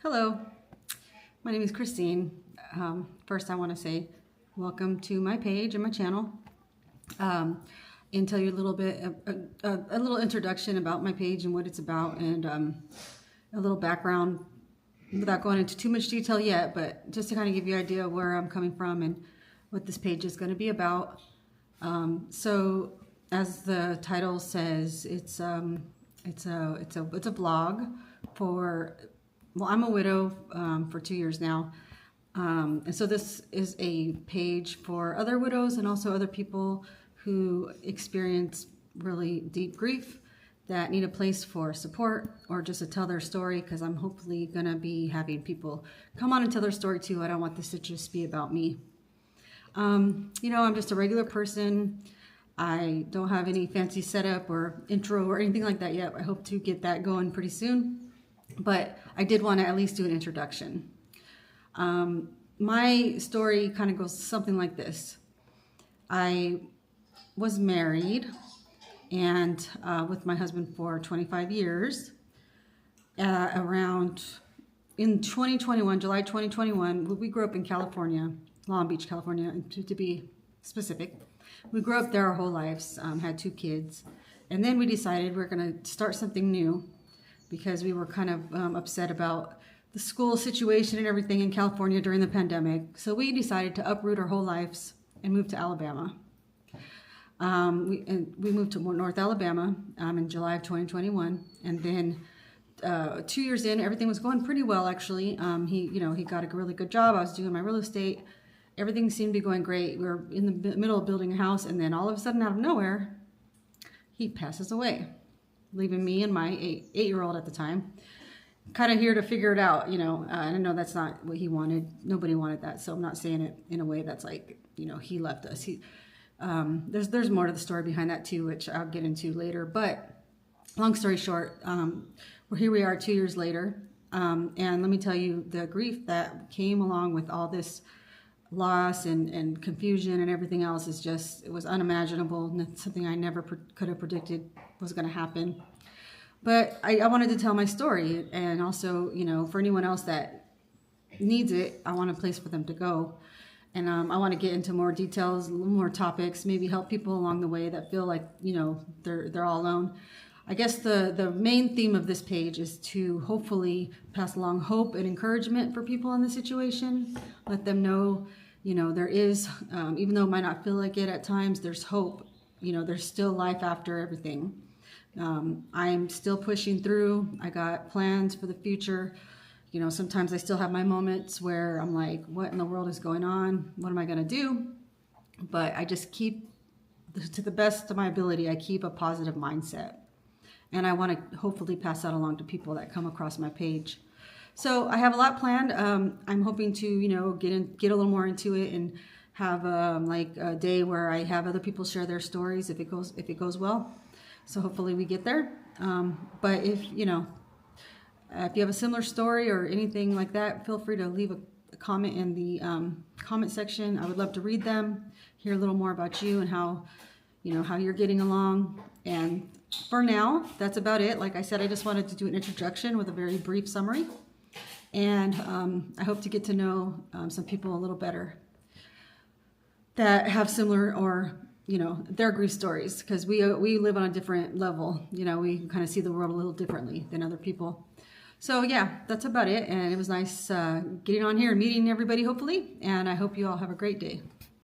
Hello, my name is Christine. First, I want to say welcome to my page and my channel, and tell you a little bit, a little introduction about my page and what it's about, and a little background without going into too much detail yet, but just to kind of give you an idea of where I'm coming from and what this page is going to be about. So, as the title says, it's a blog for. Well, I'm a widow for 2 years now. And so this is a page for other widows and also other people who experience really deep grief that need a place for support or just to tell their story, because I'm hopefully going to be having people come on and tell their story too. I don't want this to just be about me. I'm just a regular person. I don't have any fancy setup or intro or anything like that yet. I hope to get that going pretty soon. But I did want to at least do an introduction. My story kind of goes something like this. I was married and with my husband for 25 years. Around in 2021, July 2021, we grew up in California, Long Beach, California, to be specific. We grew up there our whole lives, had 2 kids. And then we decided we're going to start something new, because we were kind of upset about the school situation and everything in California during the pandemic. So we decided to uproot our whole lives and move to Alabama. We moved to North Alabama in July of 2021. And then 2 years in, everything was going pretty well, actually. He got a really good job. I was doing my real estate. Everything seemed to be going great. We were in the middle of building a house, and then all of a sudden, out of nowhere, he passes away, leaving me and my 8-year-old at the time kind of here to figure it out. I know that's not what he wanted. Nobody wanted that. So I'm not saying it in a way that's like, he left us. There's more to the story behind that too, which I'll get into later. But long story short, here we are 2 years later. And let me tell you, the grief that came along with all this loss and confusion and everything else it was unimaginable. Something I never could have predicted was going to happen. But I wanted to tell my story, and also, for anyone else that needs it, I want a place for them to go. And I want to get into more details, a little more topics, maybe help people along the way that feel like, they're all alone. I guess the main theme of this page is to hopefully pass along hope and encouragement for people in this situation. Let them know, there is, even though it might not feel like it at times, there's hope. There's still life after everything. I am still pushing through. I got plans for the future. Sometimes I still have my moments where I'm like, what in the world is going on? What am I going to do? But I just keep, to the best of my ability, I keep a positive mindset. And I want to hopefully pass that along to people that come across my page. So I have a lot planned. I'm hoping to, get a little more into it and have like a day where I have other people share their stories if it goes well. So hopefully we get there. But if you have a similar story or anything like that, feel free to leave a comment in the comment section. I would love to read them, hear a little more about you and how you're getting along. And for now, that's about it. Like I said, I just wanted to do an introduction with a very brief summary. And I hope to get to know some people a little better that have similar or, their grief stories, because we live on a different level. We kind of see the world a little differently than other people. So yeah, that's about it. And it was nice getting on here and meeting everybody, hopefully. And I hope you all have a great day.